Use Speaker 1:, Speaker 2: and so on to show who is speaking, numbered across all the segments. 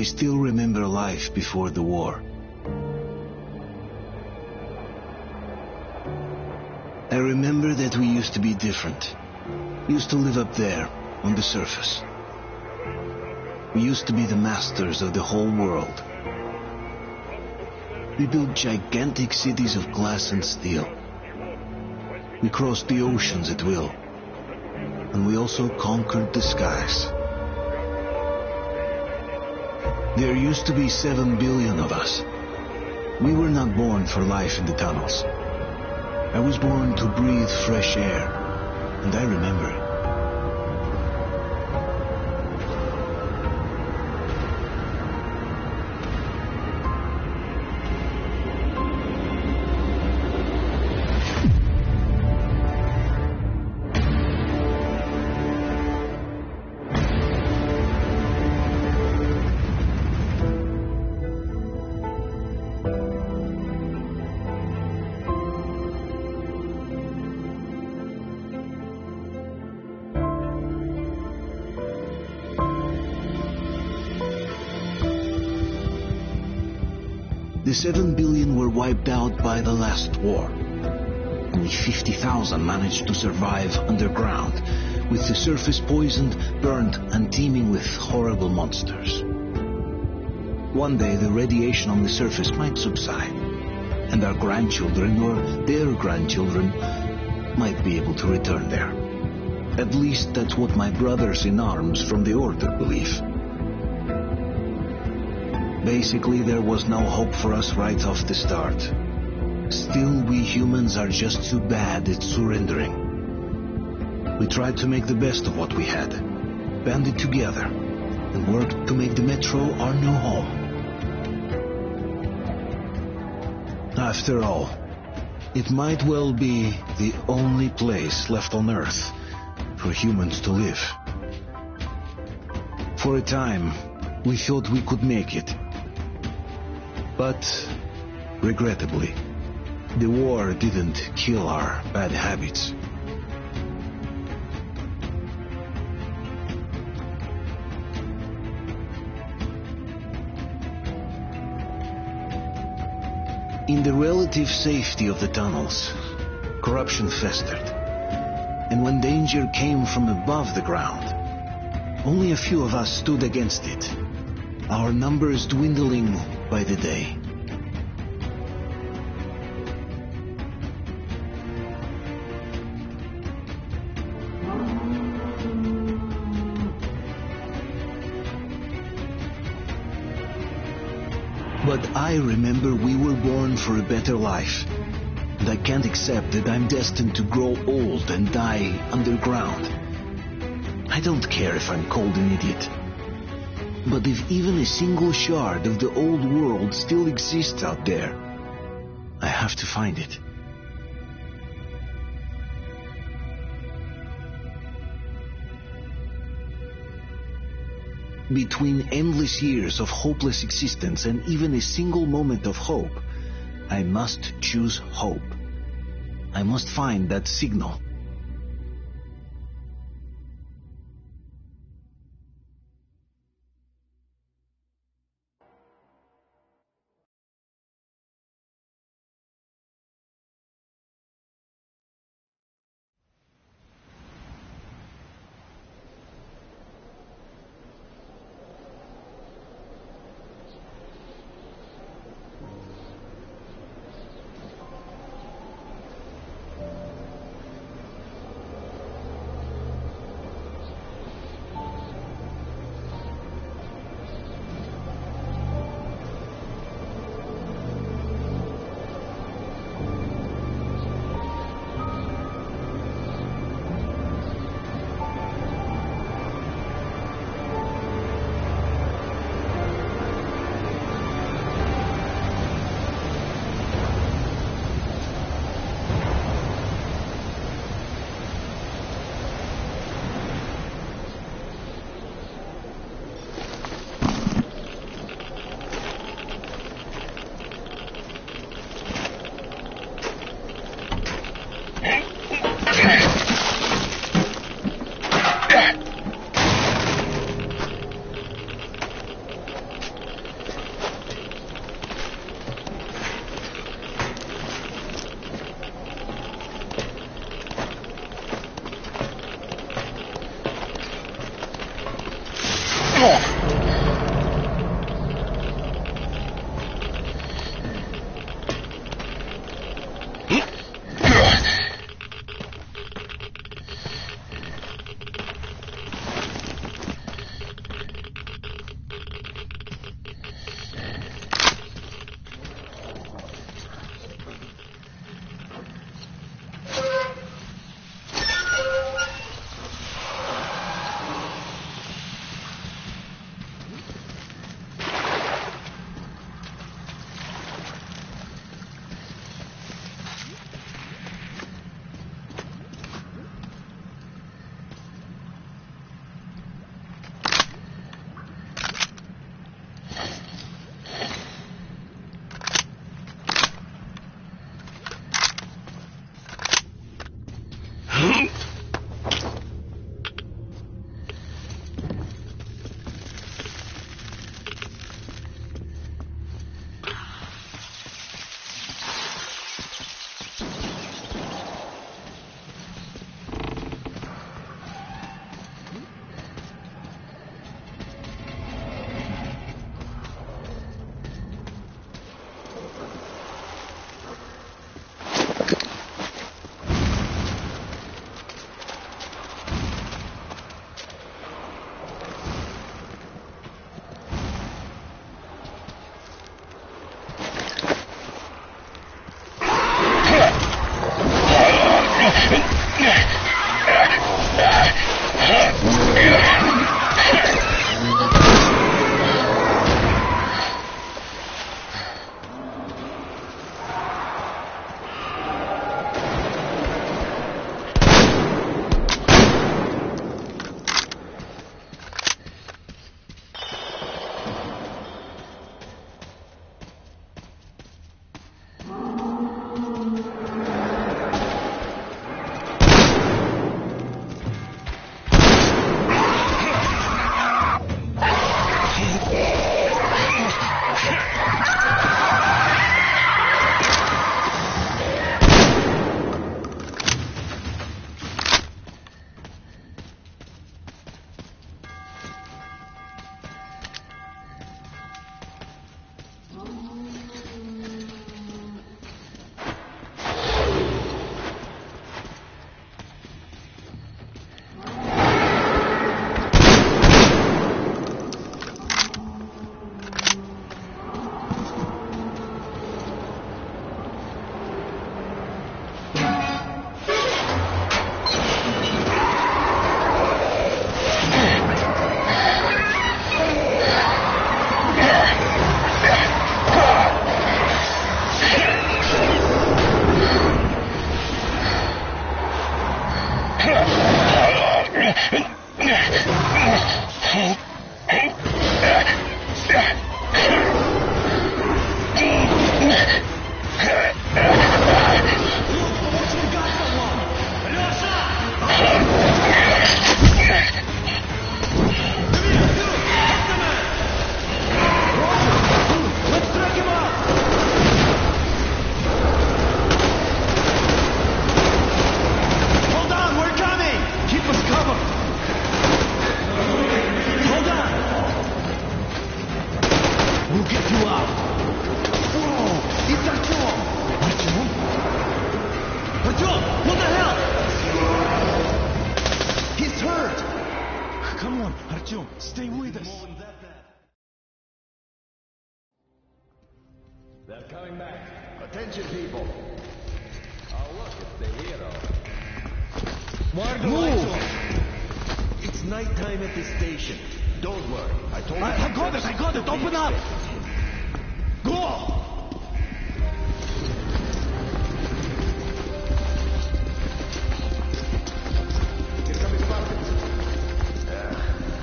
Speaker 1: I still remember life before the war. I remember that we used to be different. We used to live up there, on the surface. We used to be the masters of the whole world. We built gigantic cities of glass and steel. We crossed the oceans at will. And we also conquered the skies. There used to be 7 billion of us. We were not born for life in the tunnels. I was born to breathe fresh air, and I remember it. The 7 billion were wiped out by the last war. Only 50,000 managed to survive underground, with the surface poisoned, burnt, and teeming with horrible monsters. One day the radiation on the surface might subside, and our grandchildren or their grandchildren might be able to return there. At least that's what my brothers in arms from the Order believe. Basically, there was no hope for us right off the start. Still, we humans are just too bad at surrendering. We tried to make the best of what we had, banded together, and worked to make the Metro our new home. After all, it might well be the only place left on Earth for humans to live. For a time, we thought we could make it. But, regrettably, the war didn't kill our bad habits. In the relative safety of the tunnels, corruption festered. And when danger came from above the ground, only a few of us stood against it, our numbers dwindling by the day. But I remember we were born for a better life, and I can't accept that I'm destined to grow old and die underground. I don't care if I'm called an idiot. But if even a single shard of the old world still exists out there, I have to find it. Between endless years of hopeless existence and even a single moment of hope, I must choose hope. I must find that signal.
Speaker 2: Stay with us.
Speaker 3: They're coming back. Attention, people. Oh, look, it's the hero.
Speaker 2: Move!
Speaker 3: It's nighttime at the station. Don't worry. I
Speaker 2: got it! Open up! Go!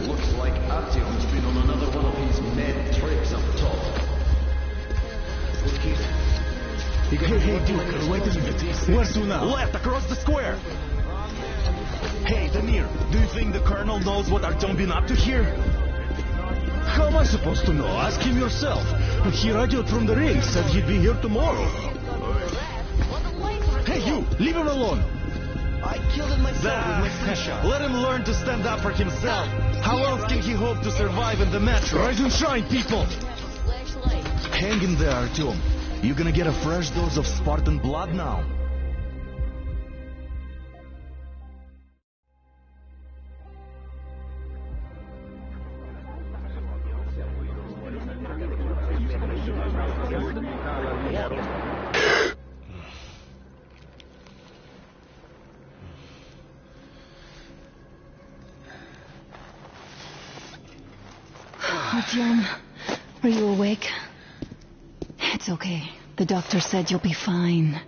Speaker 3: Looks like Artyom's been on another one of his mad trips up top.
Speaker 2: Hey, Duke, wait a minute. Where to now?
Speaker 4: Left, across the square. Hey, Damir, do you think the Colonel knows what Artyom been up to here? How am I supposed to know? Ask him yourself. He radioed from the ring, said he'd be here tomorrow. Hey, you, leave him alone.
Speaker 3: I killed him myself with my slingshot.
Speaker 4: Let him learn to stand up for himself. How else can he hope to survive in the metro?
Speaker 2: Rise and shine, people!
Speaker 4: Hang in there, Artyom. You gonna get a fresh dose of Spartan blood now.
Speaker 5: Artyom, are you awake? It's okay. The doctor said you'll be fine.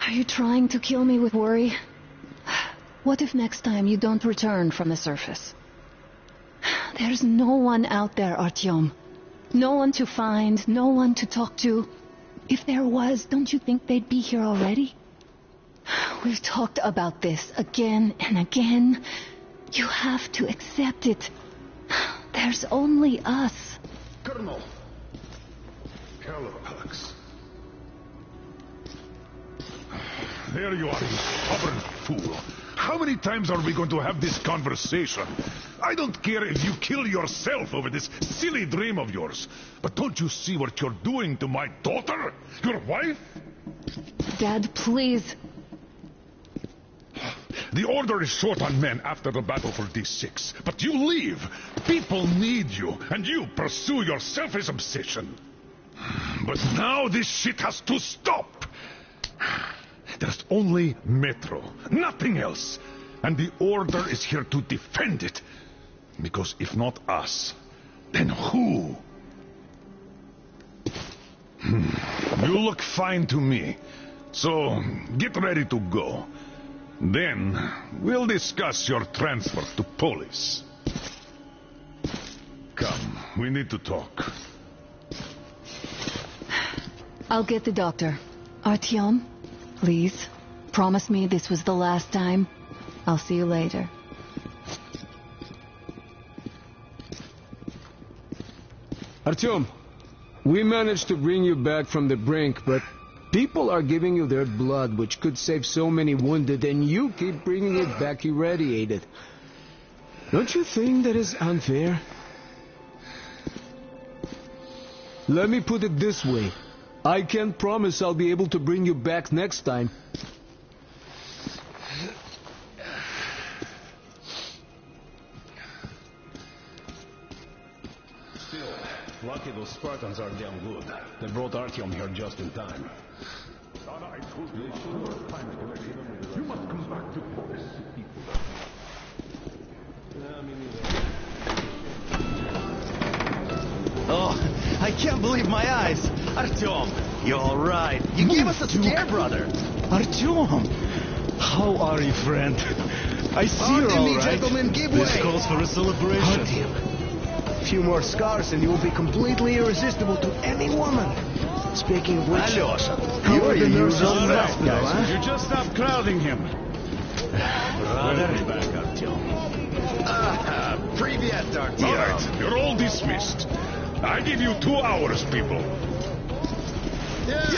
Speaker 5: Are you trying to kill me with worry? What if next time you don't return from the surface? There's no one out there, Artyom. No one to find, no one to talk to. If there was, don't you think they'd be here already? We've talked about this again and again. You have to accept it. There's only us.
Speaker 6: Colonel! Hello, Alex. There you are, you stubborn fool. How many times are we going to have this conversation? I don't care if you kill yourself over this silly dream of yours. But don't you see what you're doing to my daughter? Your wife?
Speaker 5: Dad, please.
Speaker 6: The Order is short on men after the battle for D6. But you leave. People need you, and you pursue your selfish obsession. But now this shit has to stop. There's only Metro, nothing else. And the Order is here to defend it. Because if not us, then who? You look fine to me. So, get ready to go. Then, we'll discuss your transfer to Polis. Come, we need to talk.
Speaker 5: I'll get the doctor. Artyom, please, promise me this was the last time. I'll see you later.
Speaker 7: Artyom, we managed to bring you back from the brink, but people are giving you their blood, which could save so many wounded, and you keep bringing it back irradiated. Don't you think that is unfair? Let me put it this way. I can't promise I'll be able to bring you back next time.
Speaker 8: Still, lucky those Spartans are damn good. They brought Artyom here just in time.
Speaker 6: I told you several times to let you must come back to Polis.
Speaker 4: Oh, I can't believe my eyes. Artyom, you're all right. You gave us a scare, brother. Artyom, How are you, friend? I see you're
Speaker 3: Pardon me,
Speaker 4: all right.
Speaker 3: gentlemen, give
Speaker 4: This
Speaker 3: way.
Speaker 4: calls for a celebration.
Speaker 2: A few more scars and you will be completely irresistible to any woman. Speaking of which,
Speaker 3: Alyosha,
Speaker 2: how
Speaker 3: you're
Speaker 2: are the
Speaker 3: your
Speaker 2: nurses
Speaker 3: usual
Speaker 2: in the
Speaker 3: bad
Speaker 2: hospital,
Speaker 3: guys.
Speaker 2: huh?
Speaker 8: You just stop crowding him.
Speaker 4: Brother.
Speaker 8: Back, Artyom.
Speaker 3: Привет, Artyom.
Speaker 6: All right, you're all dismissed. I give you 2 hours, people.
Speaker 3: It's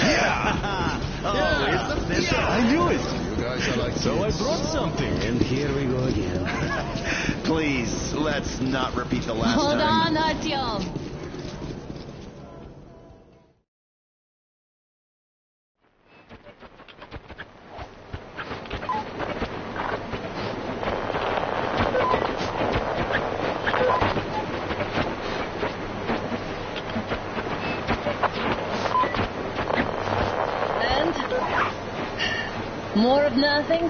Speaker 3: official.
Speaker 4: I knew it.
Speaker 3: You guys are like
Speaker 4: So I brought something.
Speaker 2: And here we go again.
Speaker 3: Please, let's not repeat the last
Speaker 5: Hold
Speaker 3: time.
Speaker 5: on, Artyom. More of nothing?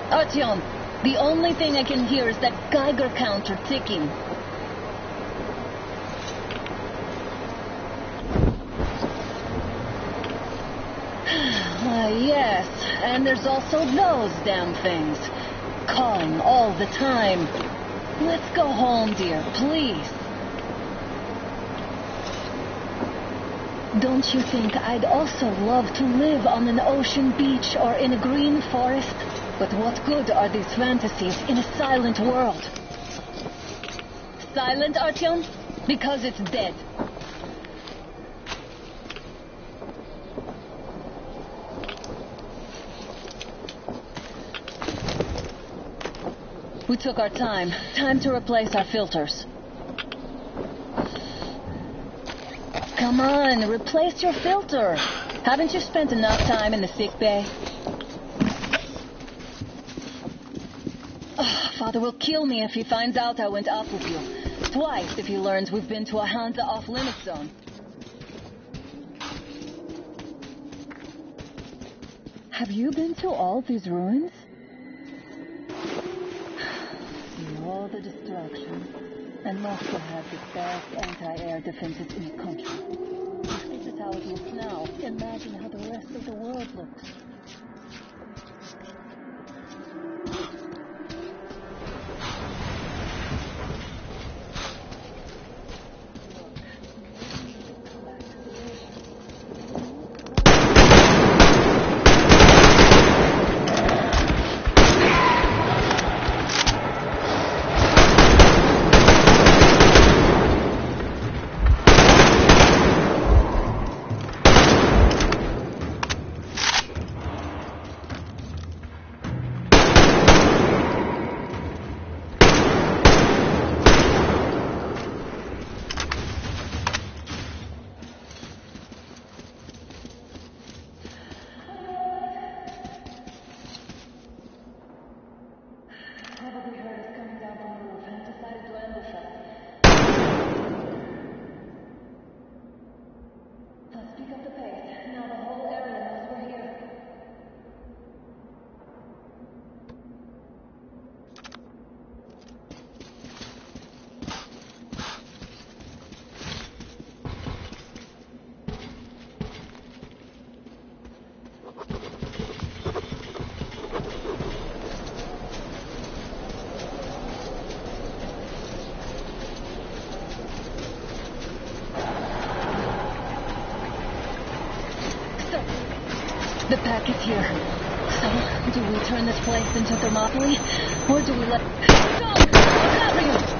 Speaker 5: Artyom, the only thing I can hear is that Geiger counter ticking. Yes, and there's also those damn things. Calling all the time. Let's go home, dear, please. Don't you think I'd also love to live on an ocean beach or in a green forest? But what good are these fantasies in a silent world? Silent, Artyom? Because it's dead. We took our time. Time to replace our filters. Come on, replace your filter. Haven't you spent enough time in the sick bay? Oh, Father will kill me if he finds out I went up with you. Twice if he learns we've been to a Hansa off-limit zone. Have you been to all these ruins? See all the destruction. And must have had the best anti-air defenses in the country. If this is how it looks now, imagine how the rest of the world looks. Probably heard us coming down from the roof and decided to ambush us. Let's pick up the pace. Now the whole area knows we're here. The pack is here. So, do we turn this place into Thermopylae? Or do we let... Go! What's happening?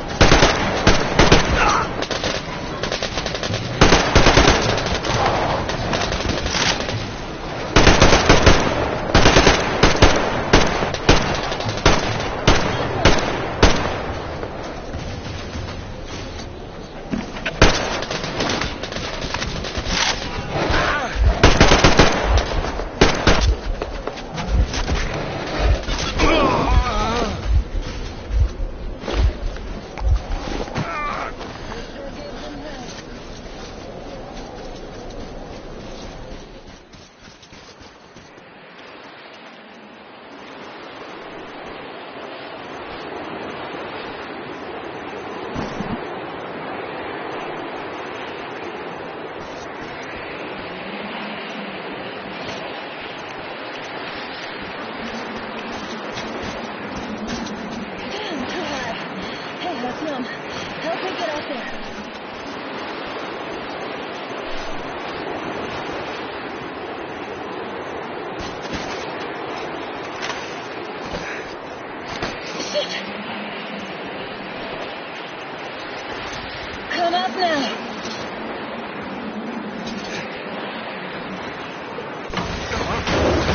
Speaker 5: now!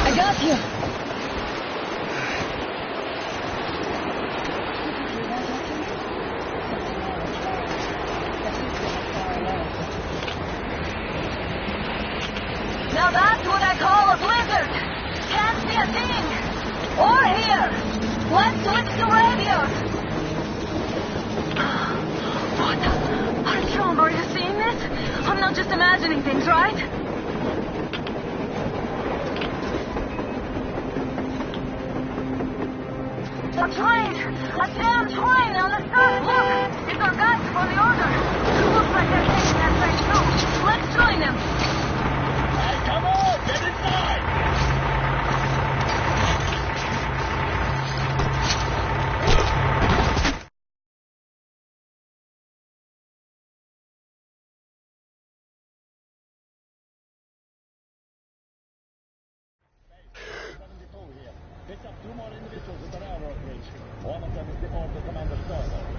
Speaker 5: I got you! Now that's what I call a blizzard! Can't see a thing! Or hear! Let's switch to radios! What? Artyom, are you seeing this? I'm not just imagining things, right? A train! A damn train on the side! Look! It's our guys for the order! Looks like they're taking that train too! Let's join them!
Speaker 3: Come on, get inside!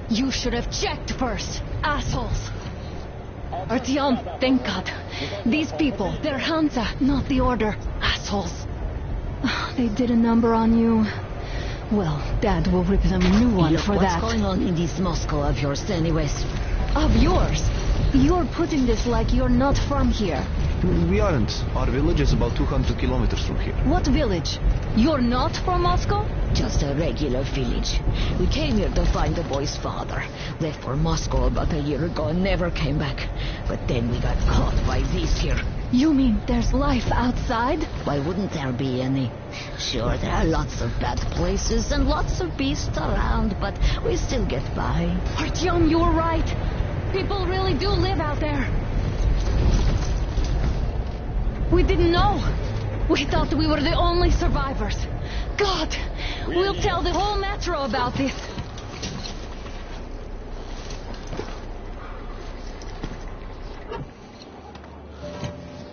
Speaker 5: You should have checked first, assholes! Artyom, thank God. These people, they're Hansa, not the Order. Assholes. They did a number on you. Well, Dad will rip them a new one for that.
Speaker 9: What's going on in this Moscow of yours anyways?
Speaker 5: Of yours? You're putting this like you're not from here.
Speaker 2: We aren't. Our village is about 200 kilometers from here.
Speaker 5: What village? You're not from Moscow?
Speaker 9: Just a regular village. We came here to find the boy's father. Left for Moscow about a year ago and never came back. But then we got caught by these here.
Speaker 5: You mean there's life outside?
Speaker 9: Why wouldn't there be any? Sure, there are lots of bad places and lots of beasts around, but we still get by.
Speaker 5: Artyom, you were right. People really do live out there. We didn't know. We thought we were the only survivors. God, we'll tell the whole metro about this.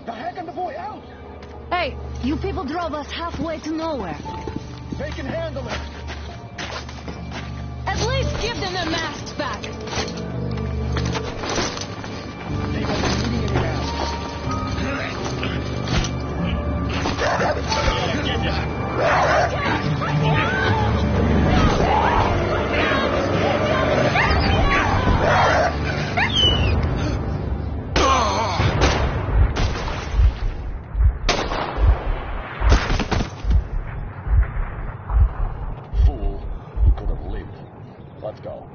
Speaker 3: The heck and the boy out!
Speaker 5: Hey, you people drove us halfway to nowhere.
Speaker 3: They can handle it!
Speaker 5: At least give them their masks back.
Speaker 3: They won't be needing any now. Fool, he could have lived. Let's go.